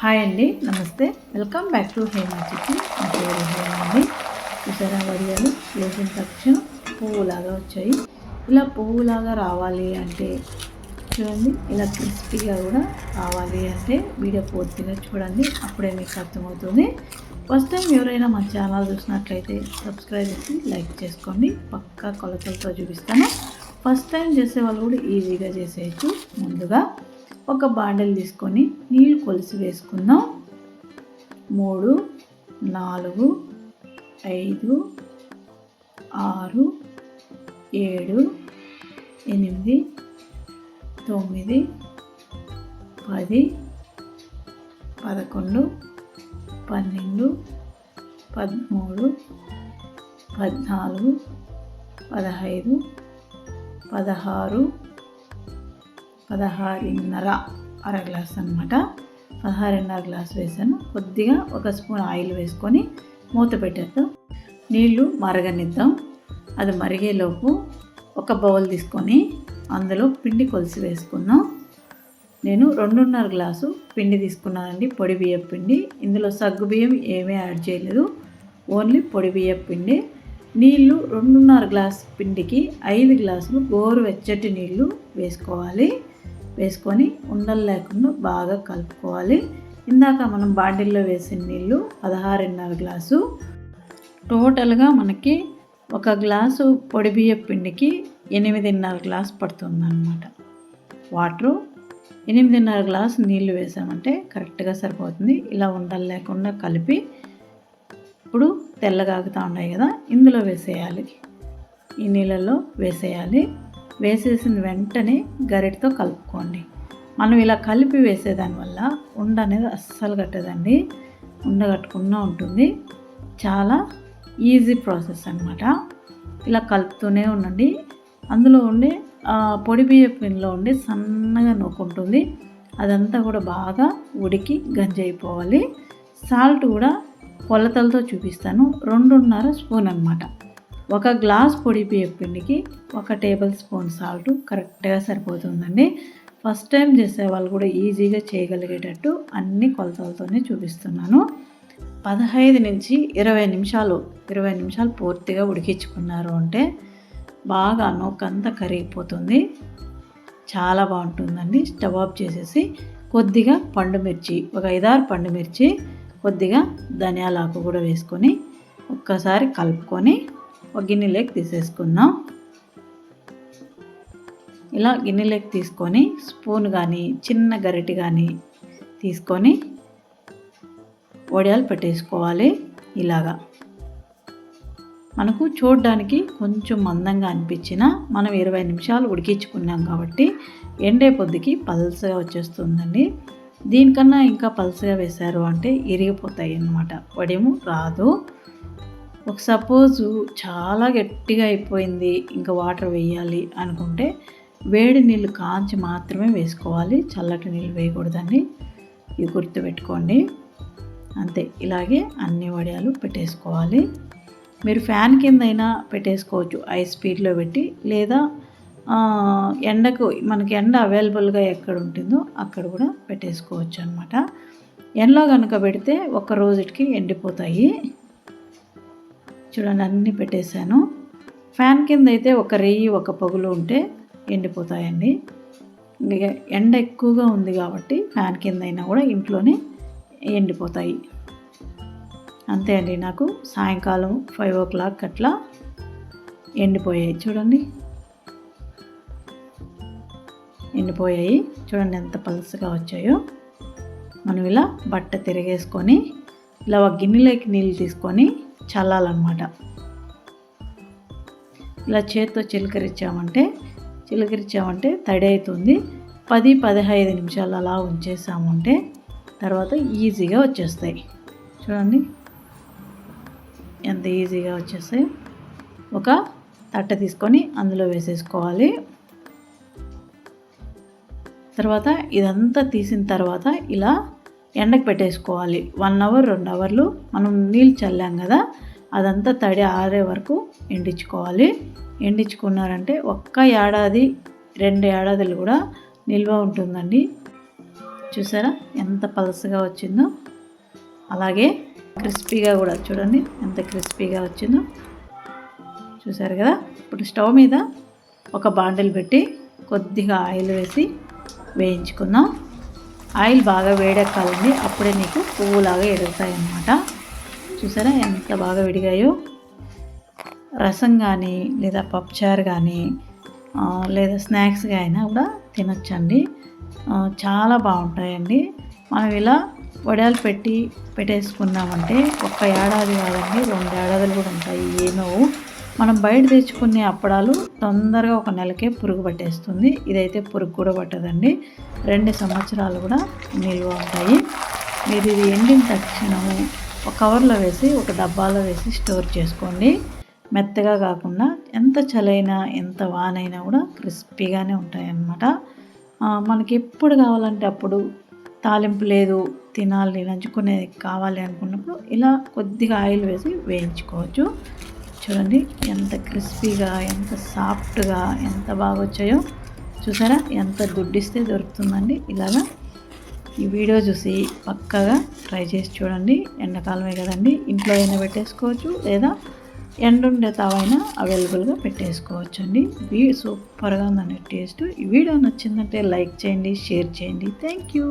Hi అండి, నమస్తే. Welcome back to Hema చిట్టి. నా పేరు హేమ అండి. చూసారా, వడియాలు వేసిన తక్షణం పువ్వులాగా వచ్చాయి. ఇలా పువ్వులాగా రావాలి అంటే చూడండి, ఇలా క్రిస్పీగా కూడా రావాలి అంటే వీడియో పూర్తిగా చూడండి, అప్పుడే మీకు అర్థమవుతుంది. ఫస్ట్ టైం ఎవరైనా మా ఛానల్ చూసినట్లయితే సబ్స్క్రైబ్ చేసి లైక్ చేసుకోండి. పక్కా కొలతలతో చూపిస్తాను. ఫస్ట్ టైం చేసే వాళ్ళు కూడా ఈజీగా చేసేయచ్చు. ముందుగా ఒక బాండెల్ తీసుకొని నీళ్ళు కొలిసి వేసుకుందాం. 3, 4, 5, 6, 7, 8, 9, 10, 11, 12, 13, 14, 15, 16, 16.5 అర గ్లాస్ అనమాట. 16.5 గ్లాస్ వేసాను. కొద్దిగా ఒక స్పూన్ ఆయిల్ వేసుకొని మూత పెట్టేద్దాం. నీళ్లు మరగనిద్దాం. అది మరిగేలోపు ఒక బౌల్ తీసుకొని అందులో పిండి కొలిసి వేసుకుందాం. నేను 2.5 గ్లాసు పిండి తీసుకున్నానండి, పొడి బియ్యం పిండి. ఇందులో సగ్గు బియ్యం ఏమీ యాడ్ చేయలేదు, ఓన్లీ పొడి బియ్యం పిండి. నీళ్ళు 2.5 గ్లాస్ పిండికి 5 గ్లాసులు గోరువెచ్చటి నీళ్ళు వేసుకోవాలి. వేసుకొని ఉండలు లేకుండా బాగా కలుపుకోవాలి. ఇందాక మనం బాటిల్లో వేసిన నీళ్ళు 16.5 గ్లాసు. టోటల్గా మనకి ఒక గ్లాసు పొడి బియ్యం పిండికి 8.5 గ్లాస్ పడుతుందన్నమాట. వాటరు 8.5 గ్లాసు నీళ్ళు వేసామంటే కరెక్ట్గా సరిపోతుంది. ఇలా ఉండలు లేకుండా కలిపి ఇప్పుడు తెల్లగా ఆగుతూ ఉన్నాయి కదా, ఇందులో వేసేయాలి. ఈ నీళ్ళల్లో వేసేయాలి. వేసేసిన వెంటనే గరిటతో కలుపుకోండి. మనం ఇలా కలిపి వేసేదానివల్ల ఉండ అనేది అస్సలు కట్టదండి, ఉండగట్టకుండా ఉంటుంది. చాలా ఈజీ ప్రాసెస్ అన్నమాట. ఇలా కలుపుతూనే ఉండండి. అందులో ఉండే పొడి బియ్యం పిండిలో ఉండి సన్నగా నూకుంటుంది. అదంతా కూడా బాగా ఉడికి గంజైపోవాలి. సాల్ట్ కూడా కొలతలతో చూపిస్తాను. 2.5 స్పూన్ అనమాట. ఒక గ్లాస్ పొడి బియ్యం పిండికి 1 టేబుల్ స్పూన్ సాల్ట్ కరెక్ట్గా సరిపోతుందండి. ఫస్ట్ టైం చేసే వాళ్ళు కూడా ఈజీగా చేయగలిగేటట్టు అన్ని కొలతలతోనే చూపిస్తున్నాను. 15 నుంచి 20 నిమిషాలు పూర్తిగా ఉడికించుకున్నారు అంటే బాగా నూకంతా కరిగిపోతుంది. చాలా బాగుంటుందండి. స్టవ్ ఆఫ్ చేసేసి కొద్దిగా పండుమిర్చి, ఒక 5-6 పండుమిర్చి, కొద్దిగా ధనియాల ఆకు కూడా వేసుకొని ఒక్కసారి కలుపుకొని ఒక గిన్నెలోకి తీసేసుకుందాం. ఇలా గిన్నెలోకి తీసుకొని స్పూన్ కానీ చిన్న గరిటె కానీ తీసుకొని వడియాలు పెట్టేసుకోవాలి. ఇలాగా మనకు చూడడానికి కొంచెం మందంగా అనిపించినా మనం 20 నిమిషాలు ఉడికించుకున్నాం కాబట్టి ఎండే పొద్దుకి పల్సగా వచ్చేస్తుందండి. దీనికన్నా ఇంకా పల్సగా వేశారు అంటే ఇరిగిపోతాయి అన్నమాట, వడియము రాదు. ఒక సపోజు చాలా గట్టిగా అయిపోయింది, ఇంకా వాటర్ వేయాలి అనుకుంటే వేడి నీళ్ళు కాంచి మాత్రమే వేసుకోవాలి, చల్లటి నీళ్ళు వేయకూడదండి. ఇది గుర్తుపెట్టుకోండి. అంతే, ఇలాగే అన్ని వడియాలు పెట్టేసుకోవాలి. మీరు ఫ్యాన్ కింద అయినా పెట్టేసుకోవచ్చు, హై స్పీడ్లో పెట్టి, లేదా ఎండకు మనకి ఎండ అవైలబుల్గా ఎక్కడ ఉంటుందో అక్కడ కూడా పెట్టేసుకోవచ్చు అనమాట. ఎండలో కనుక పెడితే ఒక రోజుకి ఎండిపోతాయి. చూడండి, అన్నీ పెట్టేశాను. ఫ్యాన్ కింద అయితే ఒక రెయ్యి ఒక పగులు ఉంటే ఎండిపోతాయండి. ఇంకా ఎండ ఎక్కువగా ఉంది కాబట్టి ఫ్యాన్ కింద అయినా కూడా ఇంట్లోనే ఎండిపోతాయి. అంతే అండి, నాకు సాయంకాలం 5 o'clock అట్లా ఎండిపోయాయి. చూడండి, ఎండిపోయాయి. చూడండి ఎంత పలుసగా వచ్చాయో. మనం ఇలా బట్ట తిరిగేసుకొని ఇలా ఒక గిన్నెలోకి నీళ్ళు తీసుకొని చల్లాలన్నమాట. ఇలా చేత్తో చిలకరించామంటే తడి అవుతుంది. 10-15 నిమిషాలు అలా ఉంచేసామంటే తర్వాత ఈజీగా వచ్చేస్తాయి. చూడండి ఎంత ఈజీగా వచ్చేస్తాయి. ఒక తట్ట తీసుకొని అందులో వేసేసుకోవాలి. తర్వాత ఇదంతా తీసిన తర్వాత ఇలా ఎండకు పెట్టేసుకోవాలి. 1 hour 2 hours మనం నీళ్ళు చల్లాం కదా, అదంతా తడి ఆరే వరకు ఎండించుకోవాలి. ఎండించుకున్నారంటే 1 ఏడాది 2 ఏడాదులు కూడా నిల్వ ఉంటుందండి. చూసారా ఎంత పలసగా వచ్చిందో, అలాగే క్రిస్పీగా కూడా చూడండి ఎంత క్రిస్పీగా వచ్చిందో. చూసారు కదా. ఇప్పుడు స్టవ్ మీద ఒక బాండిల్ పెట్టి కొద్దిగా ఆయిల్ వేసి వేయించుకుందాం. ఆయిల్ బాగా వేడెక్కాలండి, అప్పుడే నీకు పువ్వులాగా ఎదుగుతాయి అన్నమాట. చూసారా ఎంత బాగా విడిగాయో. రసం కానీ లేదా పప్పుచారు కానీ లేదా స్నాక్స్గా అయినా కూడా తినొచ్చండి. చాలా బాగుంటాయండి. మనం ఇలా వడియాలు పెట్టేసుకున్నామంటే ఒక్క ఏడాది కాదండి, 2 ఏడాదులు కూడా ఉంటాయి. ఏమో మనం బయట తెచ్చుకునే అప్పడాలు తొందరగా ఒక నెలకే పురుగు పట్టేస్తుంది. ఇదైతే పురుగు కూడా పట్టదండి, 2 సంవత్సరాలు కూడా నిల్వ ఉంటాయి. మీరు ఇది ఎండిన తక్షణము ఒక కవర్లో వేసి ఒక డబ్బాలో వేసి స్టోర్ చేసుకోండి. మెత్తగా కాకుండా ఎంత చలైనా ఎంత వానైనా కూడా క్రిస్పీగానే ఉంటాయి అన్నమాట. మనకి ఎప్పుడు కావాలంటే అప్పుడు తాలింపు లేదు, తినాలి నంచుకునేది కావాలి అనుకున్నప్పుడు ఇలా కొద్దిగా ఆయిల్ వేసి వేయించుకోవచ్చు. చూడండి ఎంత క్రిస్పీగా ఎంత సాఫ్ట్గా ఎంత బాగా వచ్చాయో. చూసారా ఎంత గుడ్డిస్తే దొరుకుతుందండి ఇలాగా. ఈ వీడియో చూసి పక్కాగా ట్రై చేసి చూడండి. ఎండాకాలమే కదండి, ఇంట్లో అయినా పెట్టేసుకోవచ్చు లేదా ఎండుండే తావైనా అవైలబుల్గా పెట్టేసుకోవచ్చు అండి. సూపర్గా ఉందండి టేస్ట్. ఈ వీడియో నచ్చిందంటే లైక్ చేయండి, షేర్ చేయండి. Thank you.